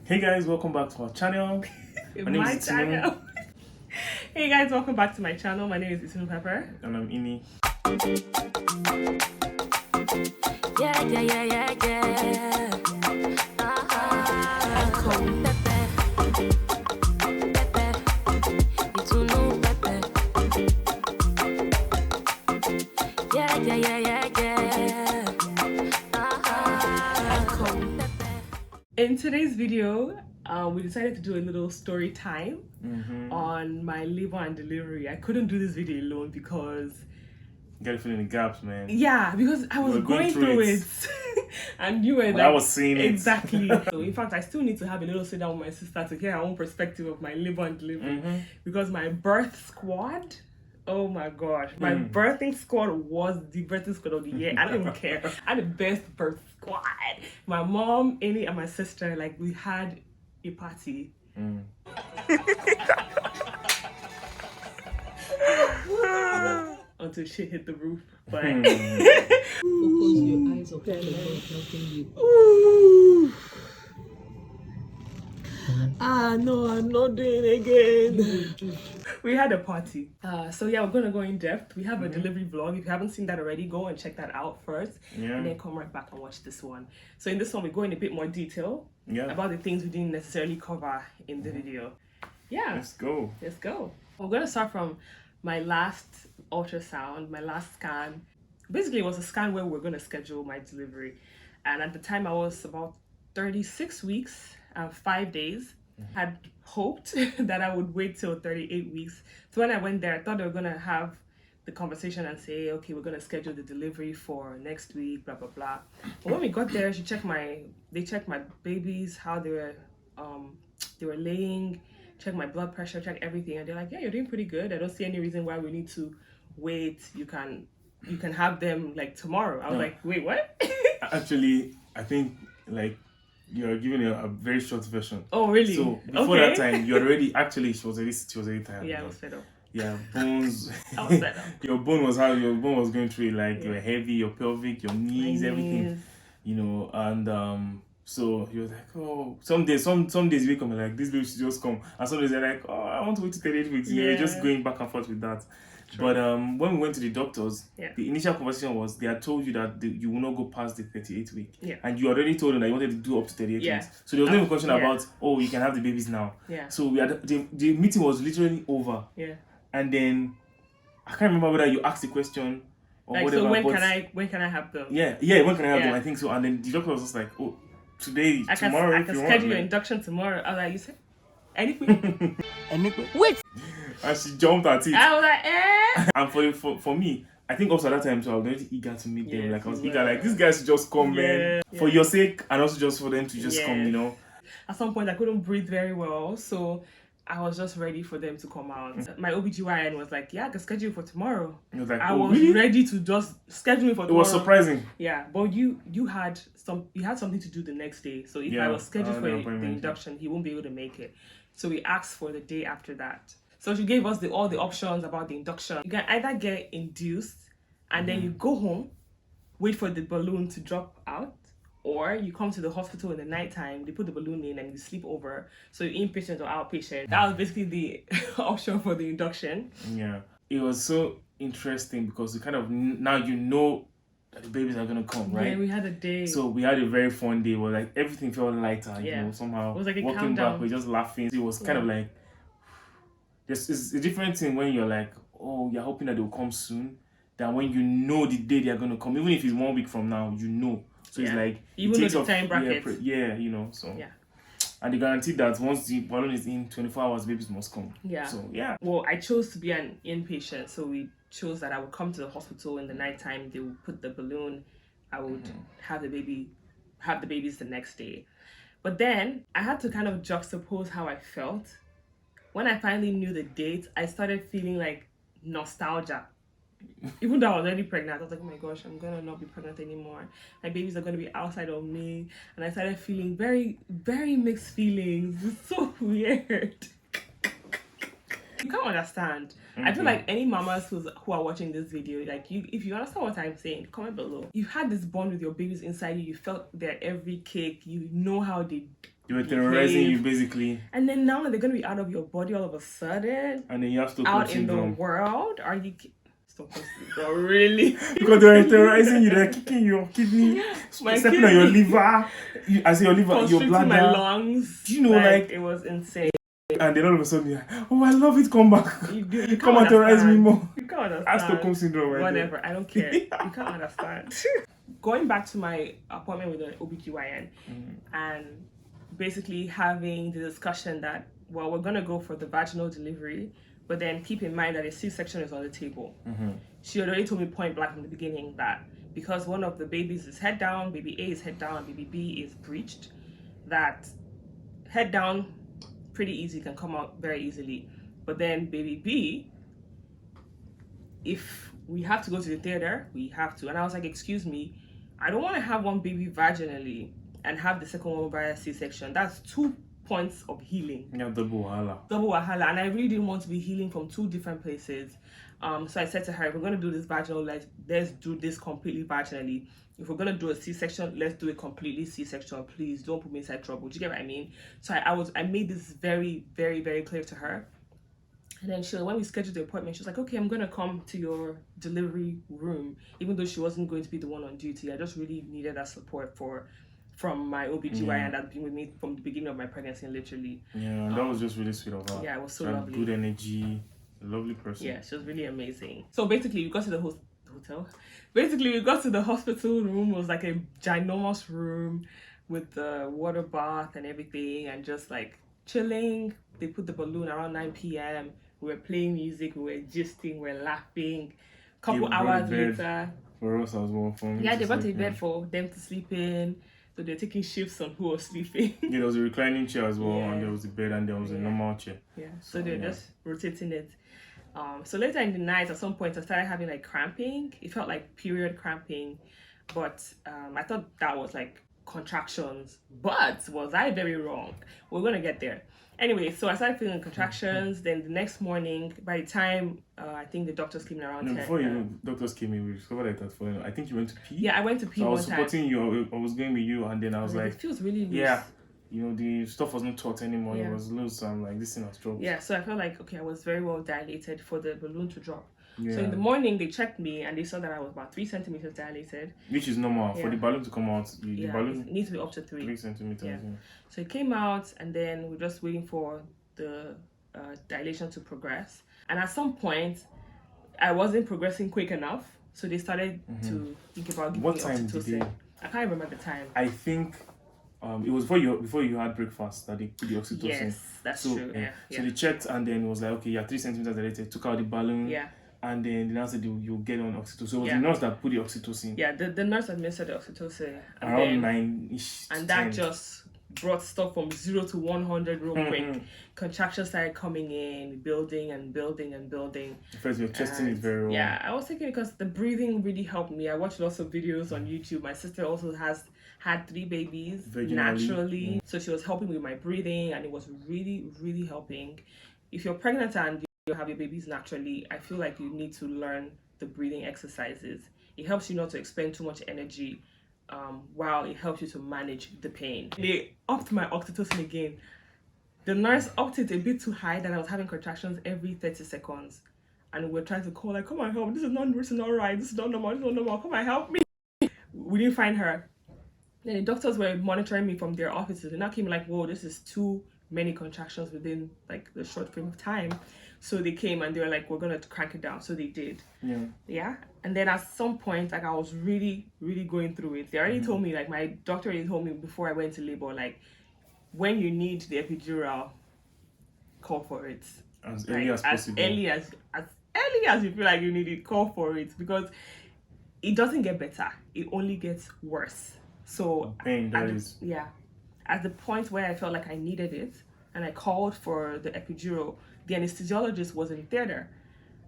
Hey guys, welcome back to our channel. My channel. Hey guys, welcome back to my channel. My name is Itunu Pepper. And I'm Ini. Yeah. Itunu Pepper. In today's video, we decided to do a little story time on my labor and delivery. I couldn't do this video alone because You gotta fill in the gaps, man. because I was were going going through through it. it. And you were But like, I was seeing it. exactly. So in fact, I still need to have a little sit down with my sister to hear her own perspective of my labor and delivery. Because my birth squad, oh my god, my birthing squad was the birthing squad of the year. I don't even care. I had the best birth squad. My mom, Annie, and my sister, like, we had a party. Until shit hit the roof. But Focus your eyes upon the Lord helping you. no, I'm not doing it again. We had a party. So yeah, we're gonna go in depth. We have a delivery vlog. If you haven't seen that already, go and check that out first. Yeah. And then come right back and watch this one. So in this one, we go in a bit more detail Yeah. about the things we didn't necessarily cover in the video. Yeah, Let's go. let's go. I'm gonna start from my last ultrasound, my last scan. Basically, it was a scan where we we're gonna schedule my delivery. And at the time, I was about 36 weeks and 5 days. Had hoped that I would wait till 38 weeks. So when I went there, I thought they were gonna have the conversation and say, okay, we're gonna schedule the delivery for next week, blah blah blah. But when we got there, they checked my babies, how they were laying, checked my blood pressure, checked everything, and they're like, yeah, you're doing pretty good. I don't see any reason why we need to wait. You can have them like tomorrow. I was like, wait, what? Actually, I think like you're giving a very short version. Oh really? So before that time, you already actually she was already tired. Yeah, I was fed up. Yeah, bones. I was fed up. Your bone was going through it, like your heavy, your pelvic, your knees, My everything. knees. You know, and so he was like, oh, some days we come like this baby should just come, and some days they're like, oh, I want to wait to 38 weeks. You know, you're just Yeah. going back and forth with that. True. But when we went to the doctors, Yeah. the initial conversation was they had told you that you will not go past the 38 week. Yeah. And you already told them that you wanted to do up to 38 Yeah. weeks. So there was no even question yeah. about, oh, you can have the babies now. Yeah. So we had the meeting was literally over. Yeah. And then I can't remember whether you asked the question or Like, whatever. so when but can I have them? yeah, when can I have them? Yeah. I think so. And then the doctor was just like, oh, today, I can tomorrow, if you schedule want. your Like, induction tomorrow. I was like, you said anything? and she jumped at it. I was like, eh. And for me, I think also at that time, so I was very eager to meet them. Yes, Like I was you eager, were. like these guys should just come, man, Yeah, for yeah. your sake, and also just for them to just come, you Yes. know. At some point, I couldn't breathe very well, so I was just ready for them to come out. My OBGYN was like, yeah, I can schedule you for tomorrow. It was like, I oh, was really? ready to just schedule me for It tomorrow. was surprising. Yeah, but you had something to do the next day. So if I Yeah, was scheduled for the the appointment, yeah. induction, he won't be able to make it. So we asked for the day after that. So she gave us all the options about the induction. You can either get induced and then you go home, wait for the balloon to drop out, or you come to the hospital in the nighttime, they put the balloon in and you sleep over. So you're inpatient or outpatient. That was basically the option for the induction. Yeah, it was so interesting because you kind of now you know that the babies are gonna come, right? Yeah, we had a day. So we had a very fun day where like everything felt lighter, you Yeah. know, somehow. It was like a walking countdown. back, we're just laughing. It was kind of like it's a different thing when you're like, oh, you're hoping that they'll come soon, than when you know the day they're gonna come. Even if it's 1 week from now, you know. So it's Yeah. like Even it though takes the off- time bracket. Yeah, you know. So Yeah. and they guaranteed that once the balloon is in 24 hours, babies must come. Yeah. So yeah. Well, I chose to be an inpatient, so we chose that I would come to the hospital in the nighttime. They would put the balloon. I would have the babies the next day. But then I had to kind of juxtapose how I felt. When I finally knew the date, I started feeling like nostalgia. Even though I was already pregnant, I was like, oh my gosh, I'm gonna not be pregnant anymore. My babies are gonna be outside of me. And I started feeling very, very mixed feelings. It's so weird. You can't understand. I feel like any mamas who are watching this video, like if you understand what I'm saying, comment below. You had this bond with your babies inside you. You felt their every kick. You know how they They were terrorizing you basically, And then now they're gonna be out of your body all of a sudden, and then you have Stockholm out in the syndrome world. Are you? Stockholm syndrome, really? because they were terrorizing you. They're kicking your kidney, My stepping on your kidney. liver. I say your liver, your Constricting bladder. my lungs. Do you know, like- it was insane. And then all of a sudden, you're like, oh, I love it. Come back. You Come can't and terrorize me understand. more. You can't That's understand. Stockholm syndrome, right? Whatever, I don't care. You can't understand. Going back to my appointment with the OBGYN and basically having the discussion that, well, we're going to go for the vaginal delivery, but then keep in mind that a C-section is on the table. She had already told me point blank from the beginning that because one of the babies is head down, baby A is head down, and baby B is breached, that head down, pretty easy, can come out very easily. But then baby B, if we have to go to the theater, we have to. And I was like, excuse me, I don't want to have one baby vaginally and have the second one via C-section. That's 2 points of healing. Yeah, double wahala. Double wahala. And I really didn't want to be healing from 2 different places. So I said to her, if we're going to do this vaginal, let's do this completely vaginally. If we're going to do a C-section, let's do it completely C-section. Please don't put me inside trouble. Do you get what I mean? So I made this very, very, very clear to her. And then when we scheduled the appointment, she was like, okay, I'm going to come to your delivery room. Even though she wasn't going to be the one on duty, I just really needed that support from my OBGYN that's been with me from the beginning of my pregnancy, literally. Yeah, and that was just really sweet of her. Yeah, it was so She had lovely. good energy, a lovely person. Yeah, she was really amazing. So basically, we got to the hotel. Basically, we got to the hospital room. It was like a ginormous room with the water bath and everything, and just like chilling. They put the balloon around 9 p.m. We were playing music, we were gisting, we were laughing. Couple They brought hours a bed later, For us as well. For me yeah, to they brought a sleep bed in. for them to sleep in. So they're taking shifts on who was sleeping. Yeah, there was a reclining chair as well, Yeah. and there was a bed, and there was a Yeah. normal chair. Yeah, so they're yeah. just rotating it. So later in the night, at some point, I started having like cramping. It felt like period cramping, but I thought that was like contractions. But was I very wrong? We're gonna get there. Anyway, so I started feeling contractions. Then the next morning, by the time I think the doctors came in around No, 10. before doctors came in, we discovered that for I think you went to pee. Yeah, I went to pee So I one was time. supporting you. I was going with you, and then I was And like, it feels really loose. yeah, you know, the stuff was not taut anymore. Yeah. It was loose. So I'm like, this thing has dropped. Yeah, so I felt like, okay, I was very well dilated for the balloon to drop. Yeah. So in the morning, they checked me and they saw that I was about 3 centimeters dilated. Which is normal. For Yeah. the balloon to come out, the Yeah, balloon it needs to be up to 3. 3 centimeters. Yeah. Yeah. So it came out, and then we're just waiting for the dilation to progress. And at some point, I wasn't progressing quick enough, so they started to think about giving What me time did oxytocin. they- I can't remember the time. I think it was before you had breakfast that they put the oxytocin. Yes, that's So, true. Yeah, So yeah. they checked, and then it was like, okay, yeah, 3 centimeters dilated. Took out the balloon. Yeah, And then the nurse said you'll get on oxytocin. So it was Yeah. the nurse that put the oxytocin yeah. The nurse administered the oxytocin, and around then 9-ish. and that just brought stuff from 0 to 100 real quick. Contractions started coming in, building and building and building. First, your chesting is And, very well. yeah, I was thinking because the breathing really helped me. I watched lots of videos on YouTube. My sister also had 3 babies Vaginally, naturally, so she was helping with my breathing, and it was really, really helping. If you're pregnant and you have your babies naturally, I feel like you need to learn the breathing exercises. It helps you not to expend too much energy, while it helps you to manage the pain. They upped my oxytocin again. The nurse upped it a bit too high that I was having contractions every 30 seconds. And we're trying to call, like, come and help. This is not right. This is not normal. This is not normal. Come and help me. We didn't find her. Then the doctors were monitoring me from their offices. And now came like, whoa, this is too many contractions within like the short frame of time. So they came and they were like, we're going to crank it down. So they did. Yeah. Yeah. And then at some point, like, I was really, really going through it. They already told me, like, my doctor already told me before I went to labor, like, when you need the epidural, call for it. As Like, early as possible. Early as you feel like you need it, call for it, because it doesn't get better. It only gets worse. So Pain, that at the- is. yeah. At the point where I felt like I needed it and I called for the epidural, the anesthesiologist was in theater.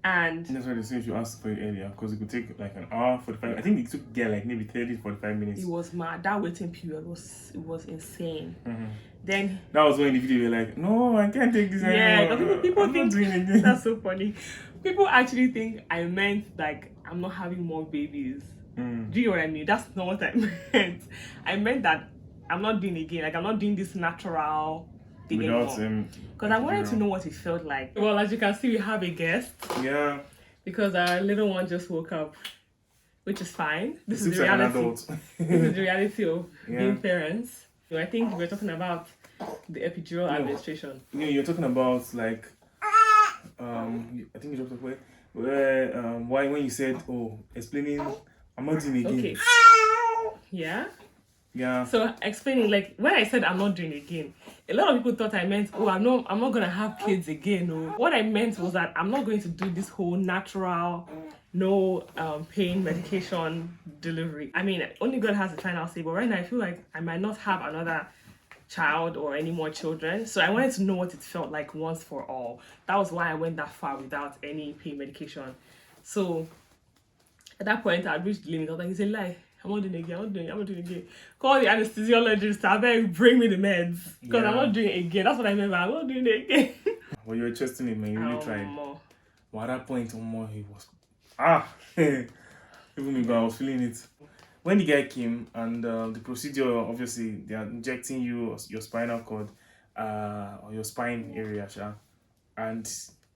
And That's why they say you should ask for it earlier, because it could take like an hour, 45. I think it took like maybe 30, 45 minutes. it was mad. That waiting period was insane. Mm-hmm. Then That was when in the video you were like, no, I can't take this yeah, anymore. because people I'm think not doing it again. that's so funny. People actually think I meant like I'm not having more babies. Mm. Do you know what I mean? That's not what I meant. I meant that I'm not doing it again. Like I'm not doing this natural thing Without anymore. Because I wanted to know what it felt like. Well, as you can see, we have a guest Yeah. because our little one just woke up, which is fine. This is Seems the like an reality. adult. This is the reality of Yeah. being parents. So I think we're talking about the epidural administration. You know, you're talking about like, I think you talked about why when you said, explaining, I'm not doing it again. Okay. Yeah. Yeah. So explaining, like when I said I'm not doing it again, a lot of people thought I meant, I'm not gonna have kids again. No. What I meant was that I'm not going to do this whole natural, no pain medication delivery. I mean, only God has the final say, but right now I feel like I might not have another child or any more children. So I wanted to know what it felt like once for all. That was why I went that far without any pain medication. So at that point I reached the limit. I was like, it's a lie. I'm not doing it again. I'm not doing it again. Call the anesthesiologist. I beg, bring me the meds. Because I'm not doing it again. That's what I meant by I'm not doing it again. Well, you were trusting it, man. You really tried. More. Well, at that point, he was even me, but I was feeling it. When the guy came and the procedure, obviously, they are injecting you your spinal cord or your spine area, and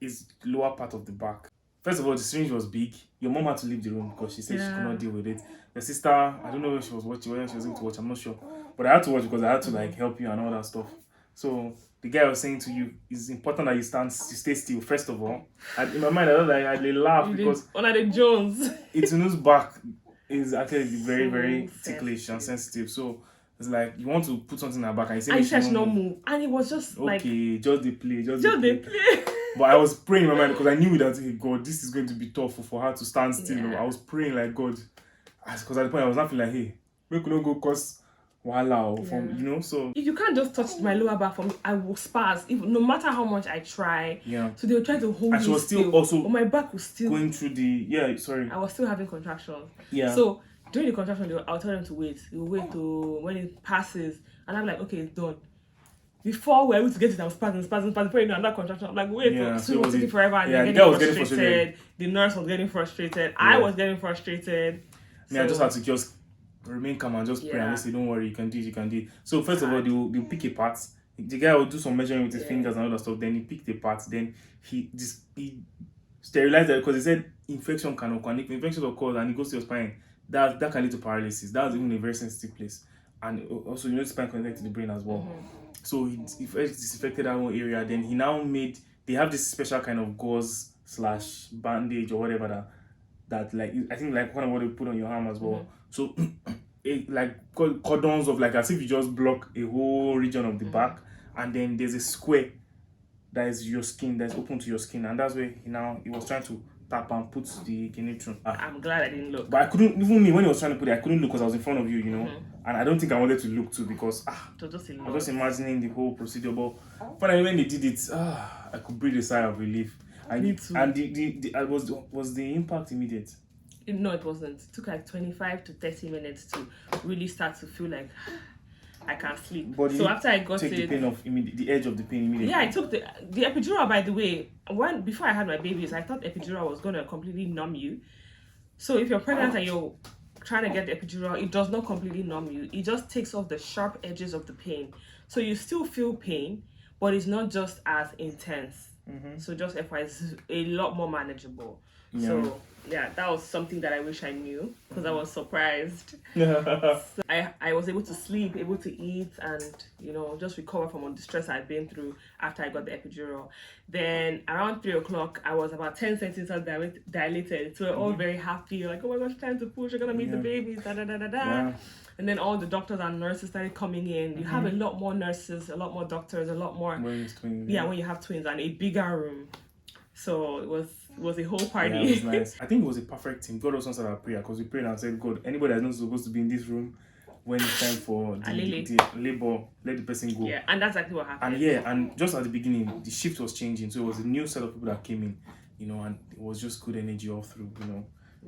it's lower part of the back. First of all, the syringe was big. Your mom had to leave the room because she said she could not deal with it. Your sister, I don't know where she was watching, whether she was going to watch, I'm not sure. But I had to watch because I had to like help you and all that stuff. So the guy was saying to you, it's important that you stay still, first of all. And in my mind, I laugh because One of the Jones. Itunu's back is actually very, So very ticklish and sensitive. So it's like you want to put something in her back and you say, And he said no move. And it was just like, okay, just the play, just they the play. play. But I was praying in my mind because I knew that, hey, God, this is going to be tough for her to stand still. Yeah. I was praying like, God, because at the point I was not feeling like, hey, we couldn't go cause wahala from, you know, so. If you can't just touch my lower back for me, I will spaz. No matter how much I try. Yeah. So they were trying to hold And she me was still also but my back was still going through I was still having contractions. Yeah. So during the contraction, I'll tell them to wait. They will wait to when it passes, and I'm like, okay, it's done. Before we're able to get it, I'm spazzing. Before you know another contraction, I'm like, wait, Yeah, so so it was was taking it- forever, and yeah, they're the guy was getting getting frustrated. frustrated. The nurse was getting frustrated. I Yeah. was getting frustrated. I just had to just remain calm and just pray and say, don't worry, you can do it. So first of all, they'll pick a part. The guy will do some measuring with his fingers and all that stuff. Then he picked the part. Then he sterilized it because he said infection can occur. And if infection occurs and it goes to your spine, that can lead to paralysis. That's even a very sensitive place. And also, you know, the spine connected to the brain as well. So he first disinfected that whole area. Then he now they have this special kind of gauze / bandage or whatever that like, I think like one of what they put on your arm as well. So it like cordons of like as if you just block a whole region of the back, and then there's a square that is your skin, that's open to your skin, and that's where he was trying to tap and put the kidney through. I'm glad I didn't look. But I couldn't, even me when he was trying to put it, I couldn't look because I was in front of you, you know. And I don't think I wanted to look too because So just I was just imagining the whole procedure. But finally when they did it, I could breathe a sigh of relief. And Me too. And was the impact immediate? No, it wasn't. It took like 25 to 30 minutes to really start to feel like I can't sleep. But So after I got take the it, pain off the edge of the pain immediately. yeah, I took the epidural. By the way, before I had my babies, I thought epidural was gonna completely numb you. So if you're pregnant and you're trying to get the epidural, it does not completely numb you. It just takes off the sharp edges of the pain. So you still feel pain, but it's not just as intense. So just FYI, it's a lot more manageable. Yeah. So yeah, that was something that I wish I knew because I was surprised. So I was able to sleep, able to eat, and just recover from all the stress I'd been through after I got the epidural. Then around 3:00, I was about 10 centimeters dilated. So we're all very happy, like, oh my gosh, time to push, you're gonna meet the babies, da da da da da. Yeah. And then all the doctors and nurses started coming in. You have a lot more nurses, a lot more doctors, a lot more. When it's twins. Yeah, when you have twins, and a bigger room. So it was a whole party. Yeah, it was nice. I think it was a perfect team. God also answered our prayer because we prayed and said, God, anybody that's not supposed to be in this room when it's time for the labor, let the person go. Yeah, and that's exactly what happened. And just at the beginning, the shift was changing. So it was a new set of people that came in, and it was just good energy all through,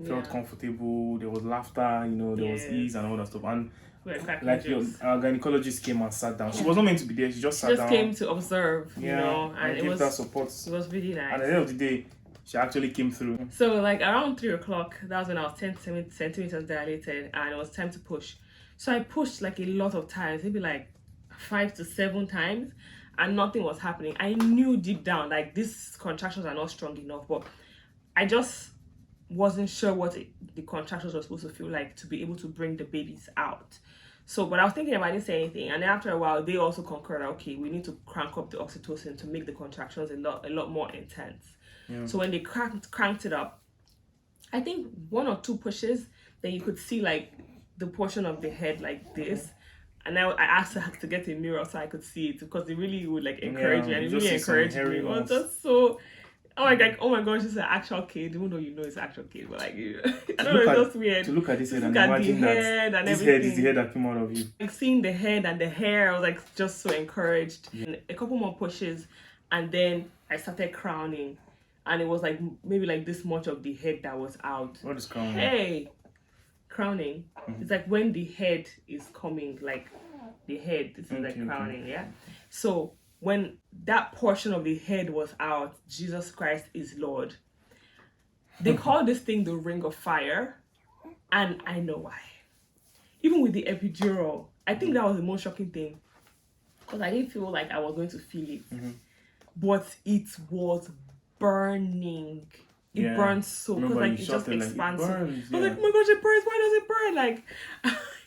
Felt comfortable, there was laughter, there was ease and all that stuff. And like our gynecologist came and sat down. She was not meant to be there, she just sat down. She just came to observe, and gave that support. It was really nice. And at the end of the day, she actually came through. So like around 3:00, that was when I was 10 centimeters dilated and it was time to push. So I pushed like a lot of times, maybe like 5 to 7 times, and nothing was happening. I knew deep down like these contractions are not strong enough, but I just wasn't sure what the contractions were supposed to feel like to be able to bring the babies out. So, but I was thinking about, I didn't say anything, and then after a while, they also concurred. Okay, we need to crank up the oxytocin to make the contractions a lot more intense. Yeah. So when they cranked it up, I think 1 or 2 pushes, then you could see like the portion of the head like this. And I asked her to get a mirror so I could see it, because it really would like encourage me, and it you just really see some encouraged me. hairy It was ones. just so. Oh my gosh, it's an actual kid, even though you know it's an actual kid, but like, I don't know, it's just weird. To look at this head and Look at the imagine that head and this everything. head is the head that came out of you. Like seeing the head and the hair, I was like just so encouraged. And a couple more pushes, and then I started crowning, and it was like maybe like this much of the head that was out. What is crowning? Hey, crowning. It's like when the head is coming, like the head. This is like Okay. crowning, yeah. So when that portion of the head was out, Jesus Christ is Lord. They call this thing the ring of fire, and I know why. Even with the epidural, I think that was the most shocking thing, because I didn't feel like I was going to feel it, but it was burning. It Yeah. burned so, because Remember, like you it just shouted, like, it expands. burns, I was yeah. like, oh my gosh, it burns! Why does it burn? Like,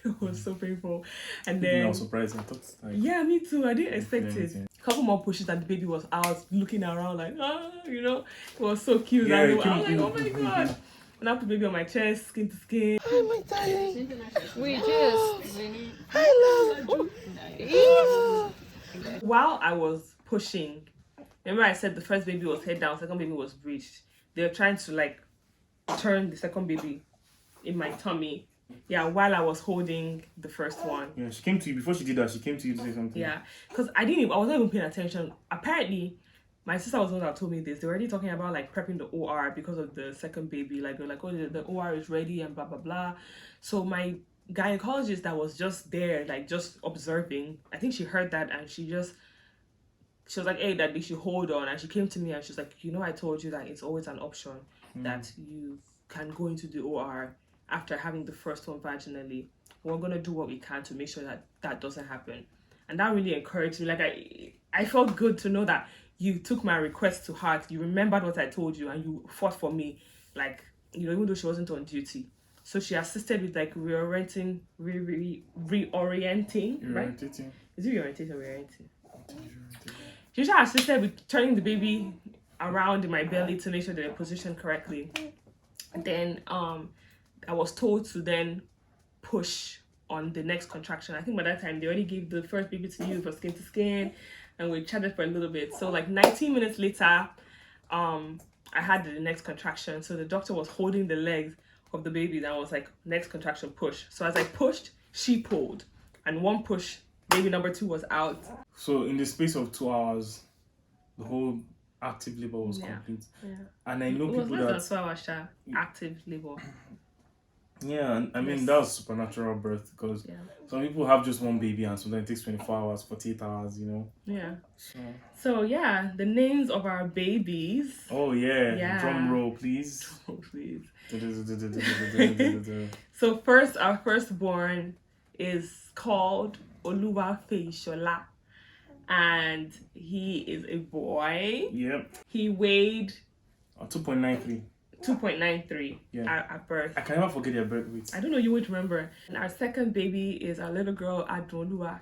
it was so painful. And I then was surprised. I thought, like, yeah, me too. I didn't expect it. everything. A couple more pushes and the baby was out looking around like, you know, it was so cute. Yeah, And it I was came- like, oh my god. And I put the baby on my chest, skin to skin. While I was pushing, remember I said the first baby was head down, second baby was breached. They were trying to like turn the second baby in my tummy. Yeah, while I was holding the first one. Yeah, she came to you before she did that. She came to you to say something. Yeah, because I wasn't even paying attention. Apparently, my sister was the one that told me this. They were already talking about like prepping the OR because of the second baby. Like they're like, oh, the OR is ready and blah blah blah. So my gynecologist that was just there, like just observing, I think she heard that and she was like, hey, that they should hold on. And she came to me and she's like, you know, I told you that it's always an option that you can go into the OR after having the first one vaginally. We're gonna do what we can to make sure that that doesn't happen. And that really encouraged me. Like I felt good to know that you took my request to heart. You remembered what I told you and you fought for me. Like, you know, even though she wasn't on duty. So she assisted with like reorienting, right? Irritating. Is it reorientation or reorienting? She just assisted with turning the baby around in my belly to make sure they're positioned correctly. And then I was told to then push on the next contraction. I think by that time they already gave the first baby to you for skin to skin, and we chatted for a little bit. So like 19 minutes later, I had the next contraction. So the doctor was holding the legs of the baby, and I was like, next contraction, push. So as I pushed, she pulled, and one push, baby number 2 was out. So in the space of 2 hours, the whole active labor was complete. Yeah. And I know It was people less that than 12 hours active labor. yeah, and I mean Yes. that was supernatural birth, because Yeah. some people have just one baby and sometimes it takes 24 hours, 48 hours, you know. Yeah. So So yeah, the names of our babies. oh yeah, Yeah. drum roll please. Oh, please. Yeah, So first, our firstborn is called Oluwafeishola, and he is a boy. yep. He weighed 2.93. 2.93 Yeah. at birth. I can never forget their birth weight. I don't know, you would remember. And our second baby is our little girl Adolua,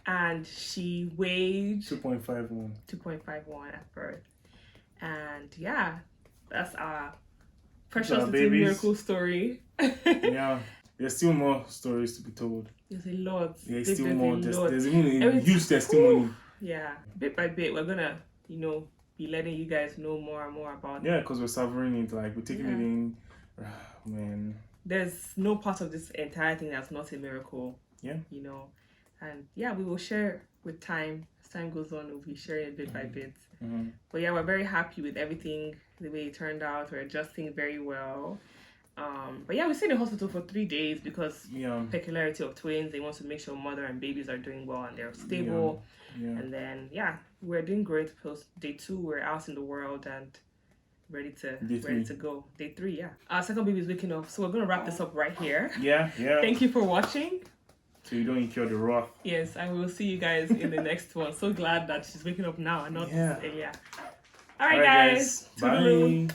and she weighed 2.51. 2.51 at birth. And yeah, that's our precious our little babies. miracle story. Yeah, there's still more stories to be told. There's a lot. There's still more. a lot. There's even a Everything- huge testimony. Yeah, bit by bit, we're gonna, be letting you guys know more and more about it. Yeah, because we're savoring it, like we're taking it Yeah. in. Man, There's no part of this entire thing that's not a miracle. Yeah. And yeah, we will share with time. As time goes on, we'll be sharing it bit by bit. Mhm. But yeah, we're very happy with everything, the way it turned out. We're adjusting very well. But yeah, we stayed in the hospital for 3 days because yeah, peculiarity of twins. They want to make sure mother and babies are doing well and they're stable. yeah. And then yeah, we're doing great. Post day 2, we're out in the world and ready Day to 3. go. Day 3, yeah. Our second baby is waking up, so we're gonna wrap this up right here. Yeah. Thank you for watching. so you don't incur the wrath. Yes, and we'll see you guys in the next one. So glad that she's waking up now and not Yeah. earlier. All right, Alright, guys. Toodaloo. Bye.